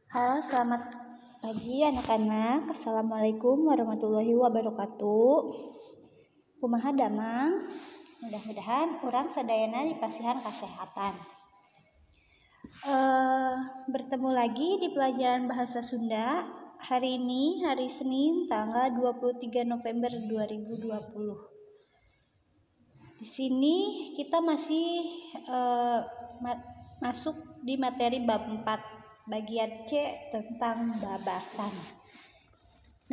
Halo, selamat pagi anak-anak. Assalamualaikum warahmatullahi wabarakatuh. Kumaha damang? Mudah-mudahan urang sadayana dipasihan kesehatan. Bertemu lagi di pelajaran bahasa Sunda. Hari ini hari Senin tanggal 23 November 2020. Di sini kita masih masuk di materi bab 4 bagian C tentang babasan.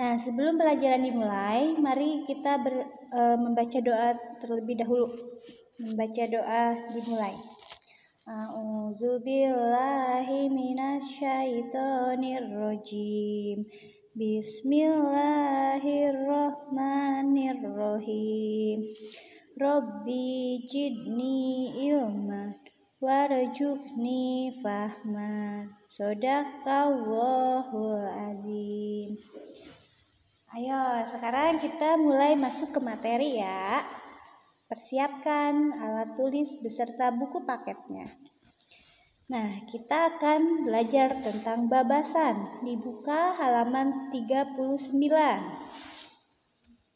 Nah, sebelum pelajaran dimulai, mari kita membaca doa terlebih dahulu. Membaca doa dimulai. A'udzubillahi minasyaitonirrajim. Bismillahirrahmanirrahim. Rabbi jidni ilman warzuqni fahman. Shadaqallahul azim. Ayo, sekarang kita mulai masuk ke materi ya. Persiapkan alat tulis beserta buku paketnya. Nah, kita akan belajar tentang babasan. Dibuka halaman 39.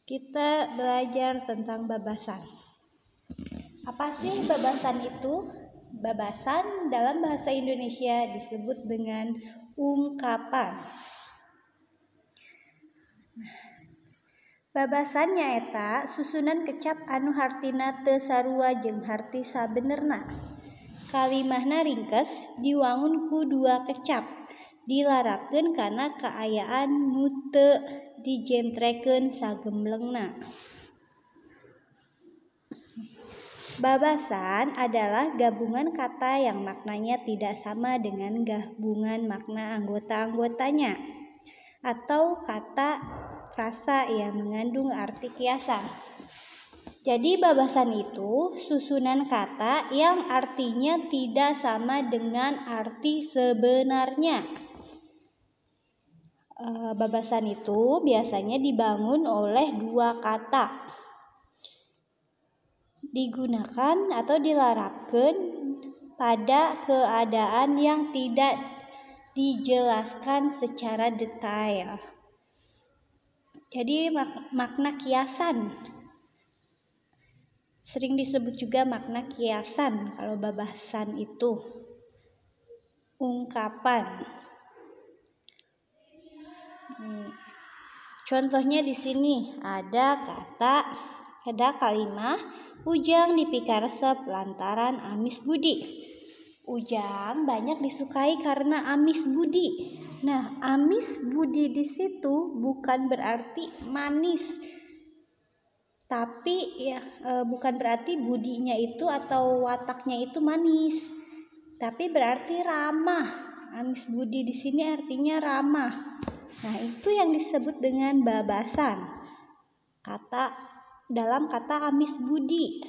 Kita belajar tentang babasan. Apa sih babasan itu? Babasan dalam bahasa Indonesia disebut dengan ungkapan. Babasan nyaeta susunan kecap anu hartina teu sarua jeung harti sabenerna. Kalimahna ringkes diwangun ku dua kecap, dilarapkeun kana kaayaan nu teu dijentrekeun sagemblengna. Babasan adalah gabungan kata yang maknanya tidak sama dengan gabungan makna anggota-anggotanya, atau kata frasa yang mengandung arti kiasan. Jadi babasan itu susunan kata yang artinya tidak sama dengan arti sebenarnya. Babasan itu biasanya dibangun oleh dua kata, digunakan atau dilarapkan pada keadaan yang tidak dijelaskan secara detail. Jadi makna kiasan sering disebut juga makna kiasan kalau babasan itu ungkapan. Contohnya di sini ada kalimat Ujang dipikaresep lantaran amis budi. Ujang banyak disukai karena amis budi. Nah, amis budi di situ bukan berarti manis. Tapi bukan berarti budinya itu atau wataknya itu manis. Tapi berarti ramah. Amis budi di sini artinya ramah. Nah, itu yang disebut dengan babasan. Dalam kata amis budi.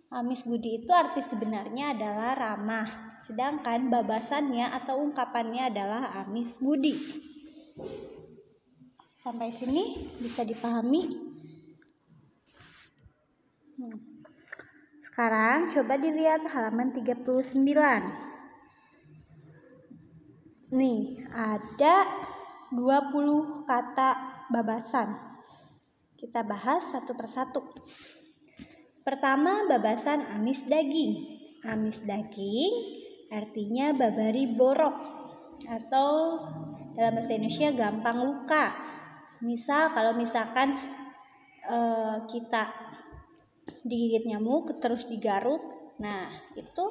Amis budi itu arti sebenarnya adalah ramah, sedangkan babasannya atau ungkapannya adalah amis budi. Sampai sini bisa dipahami? Sekarang coba dilihat halaman 39. Nih, ada 20 kata babasan. Kita bahas satu persatu. Pertama, babasan amis daging. Amis daging artinya babari borok atau dalam bahasa Indonesia gampang luka. Kalau misalkan kita digigit nyamuk terus digaruk, nah itu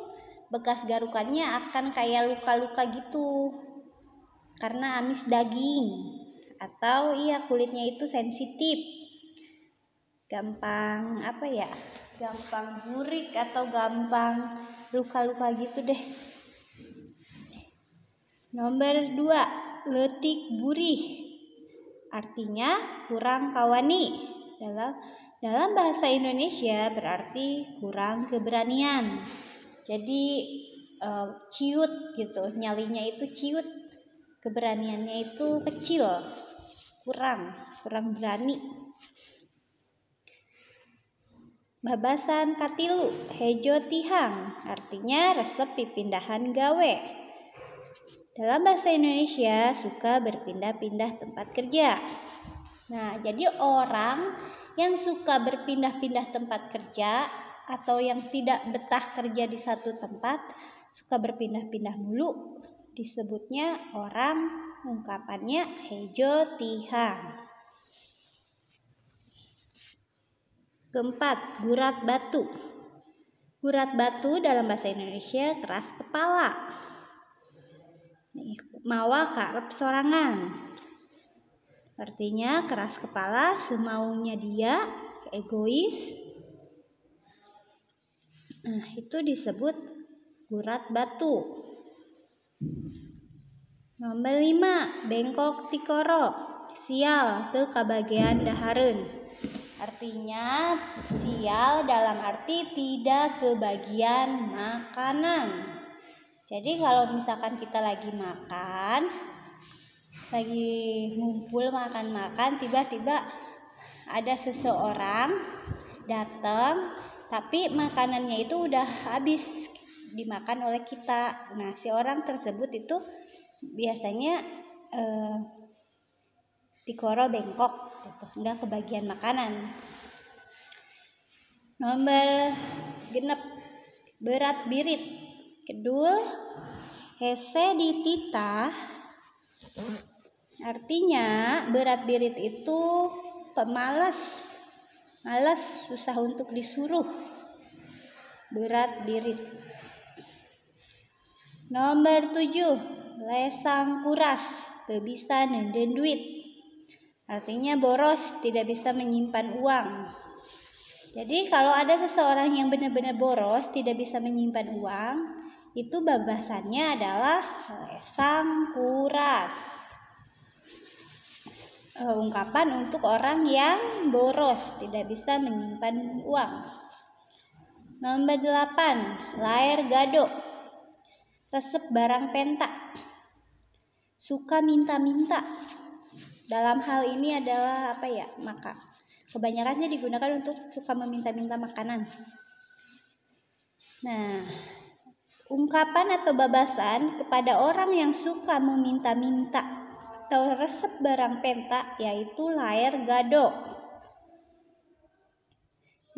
bekas garukannya akan kayak luka-luka gitu karena amis daging atau kulitnya itu sensitif. Gampang burik atau gampang luka-luka gitu deh. Nomor 2, leutik burih. Artinya kurang kawani. Dalam bahasa Indonesia berarti kurang keberanian. Jadi ciut gitu, nyalinya itu ciut. Keberaniannya itu kecil. Kurang berani. Babasan katilu hejo tihang artinya resep pipindahan gawe. Dalam bahasa Indonesia suka berpindah-pindah tempat kerja. Nah, jadi orang yang suka berpindah-pindah tempat kerja atau yang tidak betah kerja di satu tempat, suka berpindah-pindah mulu, disebutnya orang, ungkapannya hejo tihang. Keempat, gurat batu. Gurat batu dalam bahasa Indonesia keras kepala. Mawa karep sorangan. Artinya keras kepala, semaunya dia, egois. Nah, itu disebut gurat batu. Nomor 5, bengkok tikoro. Sial teu kabagian dahareun. Artinya sial dalam arti tidak kebagian makanan. Jadi kalau misalkan kita lagi makan, lagi ngumpul makan-makan, tiba-tiba ada seseorang datang, tapi makanannya itu udah habis dimakan oleh kita. Nah, si orang tersebut itu biasanya tikoro bengkok, gitu, enggak kebagian makanan. Nomor 6, berat birit. Kedul hese dititah. Artinya berat birit itu pemalas, malas, susah untuk disuruh. Berat birit. Nomor 7, lesang kuras, teu bisa nenden duit. Artinya boros, tidak bisa menyimpan uang. Jadi kalau ada seseorang yang benar-benar boros, tidak bisa menyimpan uang, itu babasannya adalah lesang kuras. Ungkapan untuk orang yang boros, tidak bisa menyimpan uang. Nomor 8, laer gado. Resep barang pentak. Suka minta-minta. Dalam hal ini adalah apa ya? Maka kebanyakannya digunakan untuk suka meminta-minta makanan. Nah, ungkapan atau babasan kepada orang yang suka meminta-minta atau resep barang pentak yaitu laer gado.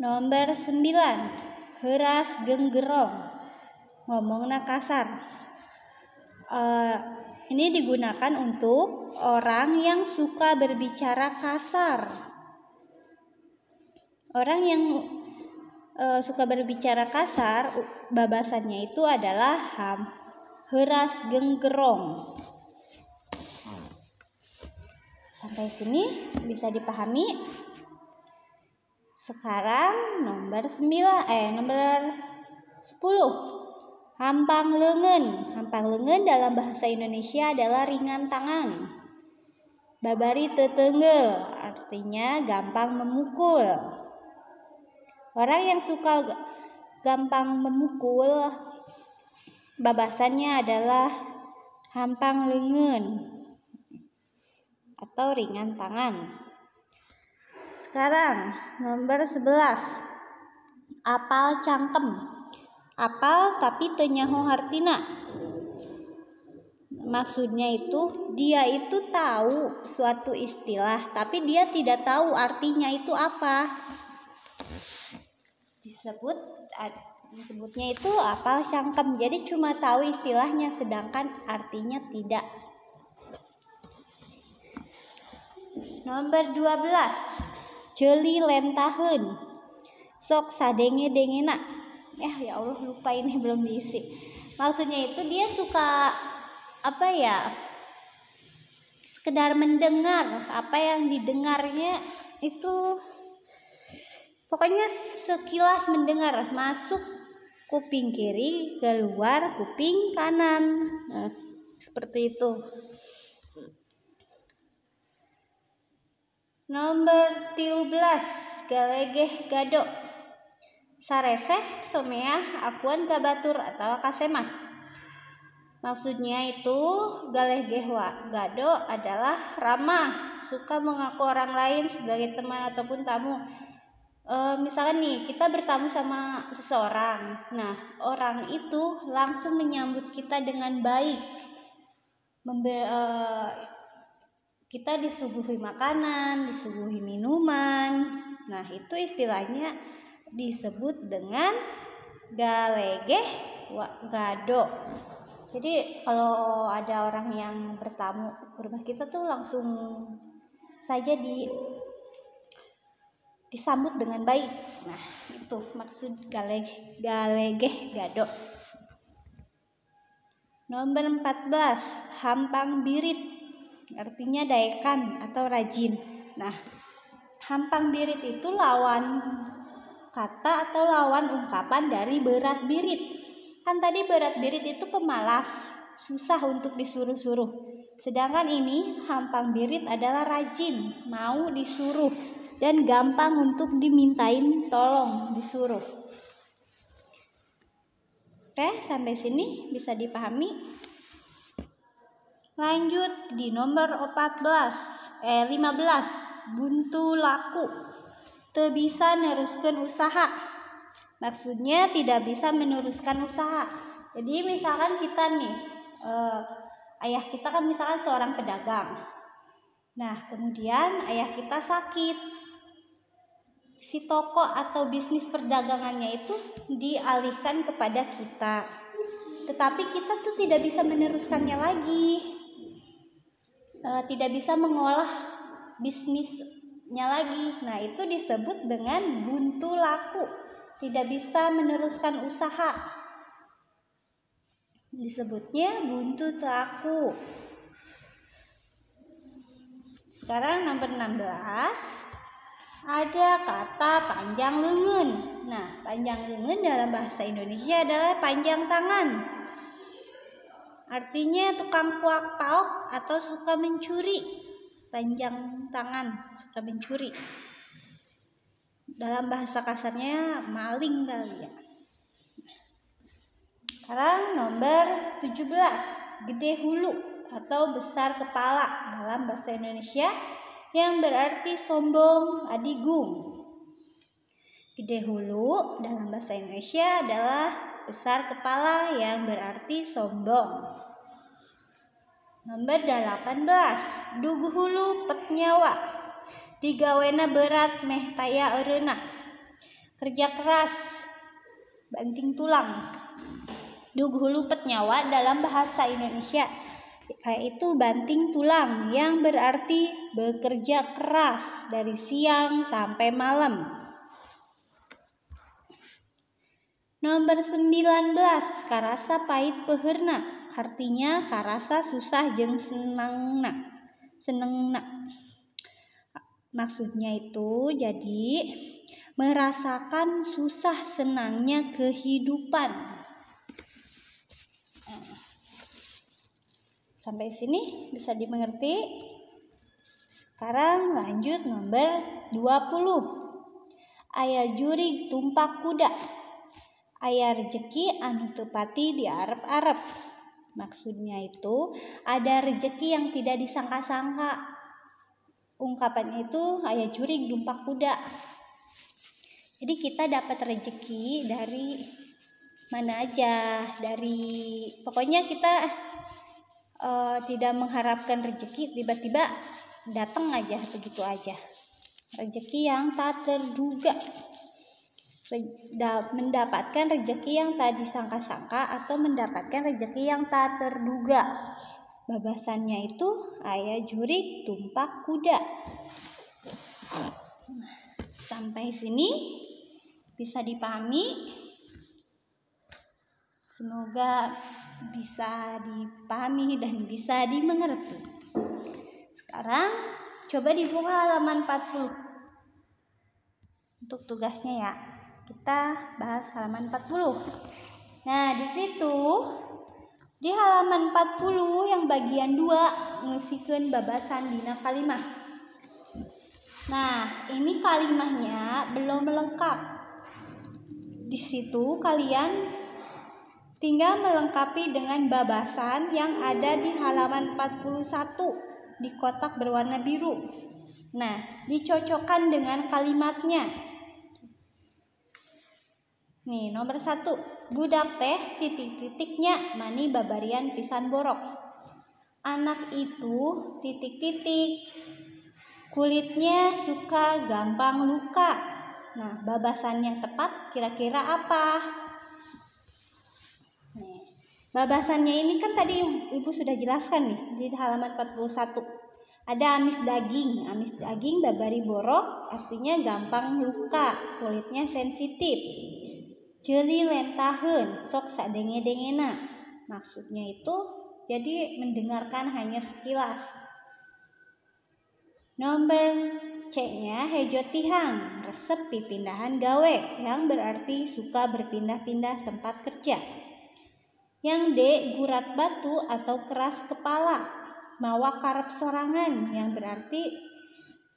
Nomor 9, heuras genggerong. Ngomongna kasar. Ini digunakan untuk orang yang suka berbicara kasar. Orang yang suka berbicara kasar, babasannya itu adalah heuras genggerong. Sampai sini bisa dipahami? Sekarang nomor 10. Hampang leungeun. Hampang leungeun dalam bahasa Indonesia adalah ringan tangan. Babari teu teungeul, artinya gampang memukul. Orang yang suka gampang memukul, babasannya adalah hampang leungeun atau ringan tangan. Sekarang nomor 11, apal cangkem. Apal tapi teu nyaho hartina. Maksudnya itu dia itu tahu suatu istilah, tapi dia tidak tahu artinya itu apa. Disebutnya itu apal cangkem. Jadi cuma tahu istilahnya sedangkan artinya tidak. Nomor 12, ceuli lentaheun. Sok sadenge-dengena. Ya Allah, lupa ini belum diisi. Maksudnya itu dia suka sekedar mendengar, apa yang didengarnya itu pokoknya sekilas mendengar, masuk kuping kiri, keluar kuping kanan. Nah, seperti itu. Nomor 13, galegeh gado. Sareseh someah akuan ka batur atau kasemah. Maksudnya itu galegeh gado adalah ramah, suka mengaku orang lain sebagai teman ataupun tamu. Misalkan nih kita bertamu sama seseorang, nah orang itu langsung menyambut kita dengan baik. kita disuguhi makanan, disuguhi minuman. Nah, itu istilahnya disebut dengan galegeh gado. Jadi kalau ada orang yang bertamu ke rumah kita tuh langsung saja disambut dengan baik. Nah, itu maksud galegeh gado. Nomor 14, hampang birit. Artinya daekan atau rajin. Nah, hampang birit itu lawan kata atau lawan ungkapan dari berat birit. Kan tadi berat birit itu pemalas, susah untuk disuruh-suruh. Sedangkan ini hampang birit adalah rajin, mau disuruh, dan gampang untuk dimintain tolong disuruh. Oke, sampai sini bisa dipahami. Lanjut di nomor 15, buntu laku. Teu bisa neruskeun usaha. Maksudnya tidak bisa meneruskan usaha. Jadi misalkan kita nih, ayah kita kan misalkan seorang pedagang. Nah, kemudian ayah kita sakit. Si toko atau bisnis perdagangannya itu dialihkan kepada kita. Tetapi kita tuh tidak bisa meneruskannya lagi. Tidak bisa mengolah bisnisnya lagi. Nah, itu disebut dengan buntu laku. Tidak bisa meneruskan usaha. Disebutnya buntu laku. Sekarang nomor 16. Ada kata panjang leungeun. Nah, panjang leungeun dalam bahasa Indonesia adalah panjang tangan. Artinya tukang kuak paok atau suka mencuri. Panjang tangan, suka mencuri. Dalam bahasa kasarnya maling kali ya. Sekarang nomor 17, gede hulu atau besar kepala dalam bahasa Indonesia, yang berarti sombong, adigung. Gede hulu dalam bahasa Indonesia adalah besar kepala yang berarti sombong. Nomor 18, dugu hulu pet nyawa. Digawena berat meh taya eureuna. Kerja keras, banting tulang. Dugu hulu pet nyawa dalam bahasa Indonesia yaitu banting tulang, yang berarti bekerja keras dari siang sampai malam. Nomor 19, karasa pahit peheurna. Artinya karasa susah jeung senengna. Maksudnya itu jadi merasakan susah senangnya kehidupan. Sampai sini bisa dimengerti. Sekarang lanjut nomor 20. Aya jurig tumpak kuda. Aya rejeki anu teu pati diarep-arep. Maksudnya itu ada rejeki yang tidak disangka-sangka. Ungkapannya itu aya jurig tumpak kuda. Jadi kita dapat rejeki dari mana aja, dari pokoknya kita tidak mengharapkan rezeki, tiba-tiba datang aja begitu aja. Rezeki yang tak terduga, mendapatkan rezeki yang tak disangka-sangka atau mendapatkan rezeki yang tak terduga. Babasannya itu aya jurig tumpak kuda. Sampai sini bisa dipahami. Semoga bisa dipahami dan bisa dimengerti. Sekarang coba dibuka halaman 40. Untuk tugasnya ya, kita bahas halaman 40. Nah, di situ di halaman 40 yang bagian 2 ngeusikeun babasan dina kalimah. Nah, ini kalimahnya belum lengkap. Di situ kalian tinggal melengkapi dengan babasan yang ada di halaman 41 di kotak berwarna biru. Nah, dicocokkan dengan kalimatnya. Nih, nomor 1. Budak teh titik-titiknya mani babarian pisan borok. Anak itu titik-titik. Kulitnya suka gampang luka. Nah, babasan yang tepat kira-kira apa? Babasannya ini kan tadi Ibu sudah jelaskan nih di halaman 41. Ada amis daging. Amis daging babari borok artinya gampang luka, kulitnya sensitif. Jeli lentaheun, sok sadenge-dengena. Maksudnya itu jadi mendengarkan hanya sekilas. Nomor C-nya hejo tihang, resep pipindahan gawe, yang berarti suka berpindah-pindah tempat kerja. Yang D, gurat batu atau keras kepala, mawa karep sorangan, yang berarti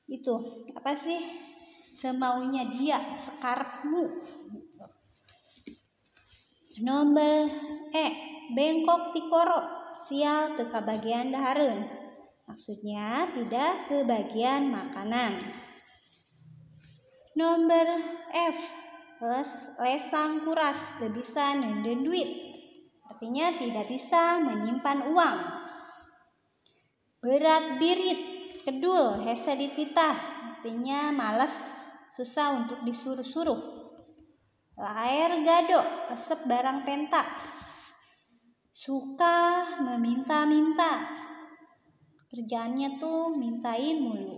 itu apa sih? Semaunya dia, sekarepmu. Nomor E, bengkok tikoro, sial teu kabagian dahareun. Maksudnya tidak kebagian makanan. Nomor F, lesang kuras, teu bisa neundeun duit. Artinya tidak bisa menyimpan uang. Berat birit, kedul, hese dititah. Artinya malas, susah untuk disuruh-suruh. Laer gado, resep barang penta. Suka meminta-minta. Kerjaannya tuh mintain mulu.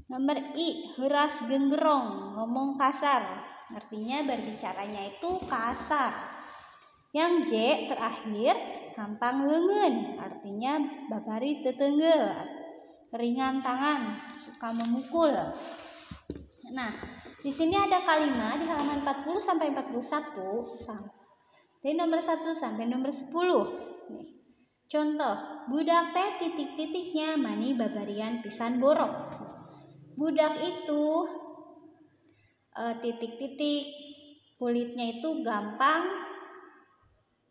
Nomor I, heuras genggerong, ngomong kasar. Artinya berbicaranya itu kasar. Yang J terakhir, hampang leungeun, artinya babari teteungeul, ringan tangan, suka memukul. Nah, di sini ada kalimat di halaman 40 sampai 41 dari nomor 1 sampai nomor 10. Nih. Contoh, budak teh titik-titiknya mani babarian pisan borok. Budak itu titik-titik, kulitnya itu gampang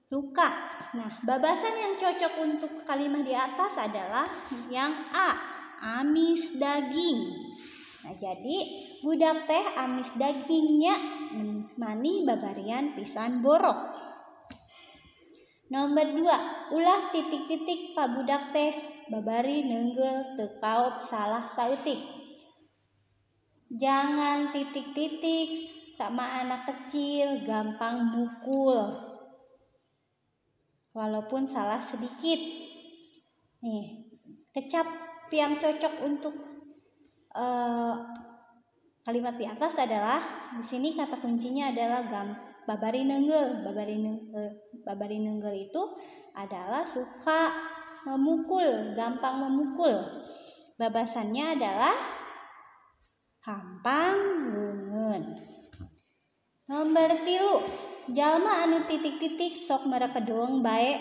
luka. Nah, babasan yang cocok untuk kalimat di atas adalah yang A, amis daging. Nah, jadi budak teh amis dagingnya mani babarian pisan borok. Nomor 2, ulah titik-titik ka budak teh babari neungeul teu kaop salah saeutik. Jangan titik-titik sama anak kecil, gampang mukul. Walaupun salah sedikit. Nih, kecap yang cocok untuk kalimat di atas adalah di sini kata kuncinya adalah babari neungeul. Babari neungeul itu adalah suka memukul, gampang memukul. Babasannya adalah hampang leungeun. Nomor 3, jalma anu titik-titik sok merekedoong bae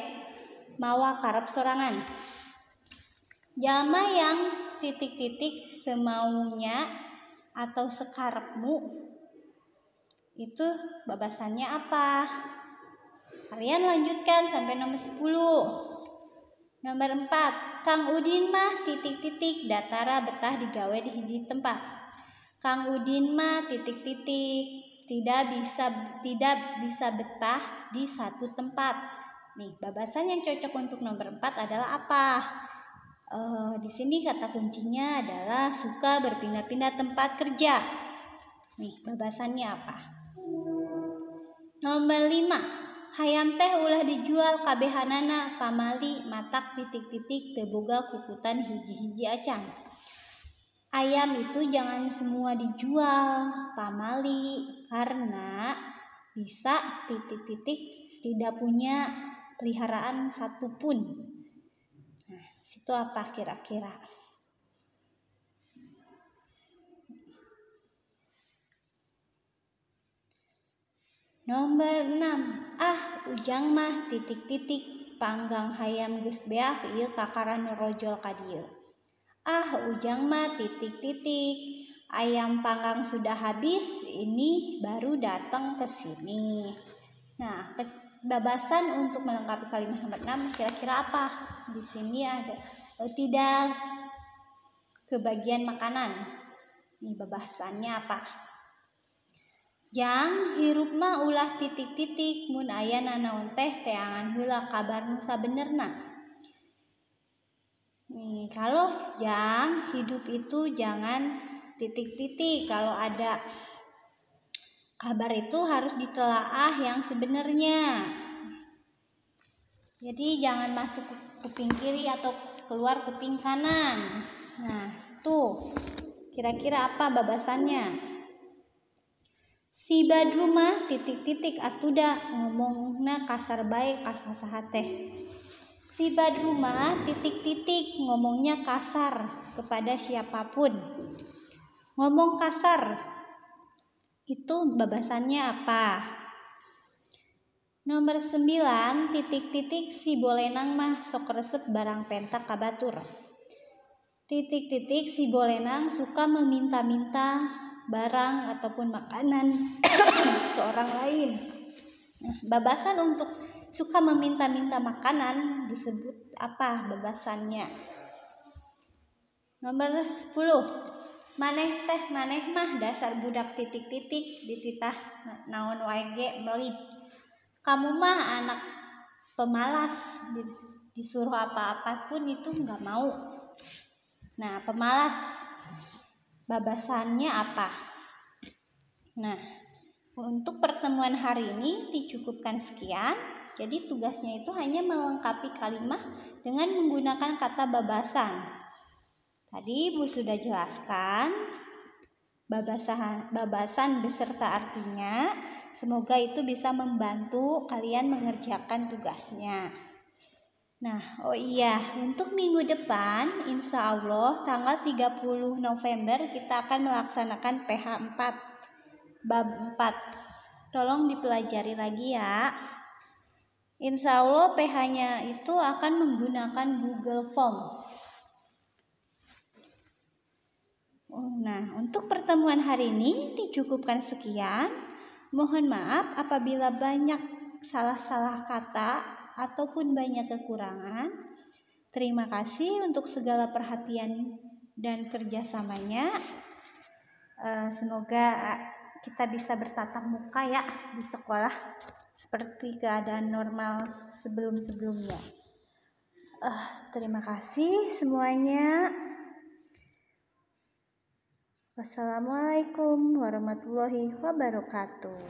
mawa karep sorangan. Jalma yang titik-titik semaunya atau sekarepmu itu babasannya apa? Kalian lanjutkan sampai nomor 10. Nomor 4, Kang Udin mah titik-titik datara betah digawe di hiji tempat. Kang Udin mah titik-titik tidak bisa betah di satu tempat. Nih, babasan yang cocok untuk nomor 4 adalah apa? Di sini kata kuncinya adalah suka berpindah-pindah tempat kerja. Nih, babasannya apa? Nomor 5, hayam teh ulah dijual kabehanana pamali matak titik-titik teu boga kukutan hiji-hiji acan. Ayam itu jangan semua dijual, pamali, karena bisa titik-titik tidak punya peliharaan satupun. Nah, situ apa kira-kira? Nomor 6, ujang mah titik-titik panggang hayam geus beak ieu kakaran rojol ka dieu. Ujang mah titik-titik, ayam panggang sudah habis, ini baru datang ke sini. Nah, babasan untuk melengkapi kalimat nomor 6 kira-kira apa? Di sini ada tidak kebagian makanan. Ini babasannya apa? Jang hirup mah ulah titik-titik mun aya nanaon teh teangan heula kabar nu sabenerna. Nih, kalau jang hidup itu jangan titik-titik. Kalau ada kabar itu harus ditelaah yang sebenarnya. Jadi jangan masuk kuping kiri atau keluar kuping kanan. Nah, itu kira-kira apa babasannya? Si Badrumah titik-titik atuda ngomongna kasar baik kasar sahateh. Si Badrumah titik-titik ngomongnya kasar kepada siapapun. Ngomong kasar itu babasannya apa? Nomor 9 titik-titik si Bolenang mah sok resep barang pentak kabatur. Titik-titik si Bolenang suka meminta-minta barang ataupun makanan ke orang lain. Nah, babasan untuk suka meminta-minta makanan disebut apa babasannya? Nomor 10 maneh mah dasar budak titik-titik dititah naon wae ge meuli. Kamu mah anak pemalas, disuruh apa-apa pun itu nggak mau. Nah, pemalas babasannya apa? Nah, untuk pertemuan hari ini dicukupkan sekian. Jadi tugasnya itu hanya melengkapi kalimat dengan menggunakan kata babasan. Tadi Ibu sudah jelaskan babasan beserta artinya. Semoga itu bisa membantu kalian mengerjakan tugasnya. Nah, oh iya, untuk minggu depan insya Allah tanggal 30 November kita akan melaksanakan PH 4 bab 4. Tolong dipelajari lagi ya. Insya Allah PH-nya itu akan menggunakan Google Form. Nah, untuk pertemuan hari ini dicukupkan sekian. Mohon maaf apabila banyak salah-salah kata ataupun banyak kekurangan. Terima kasih untuk segala perhatian dan kerjasamanya. Semoga kita bisa bertatap muka ya di sekolah seperti keadaan normal sebelum-sebelumnya. Terima kasih semuanya. Wassalamualaikum warahmatullahi wabarakatuh.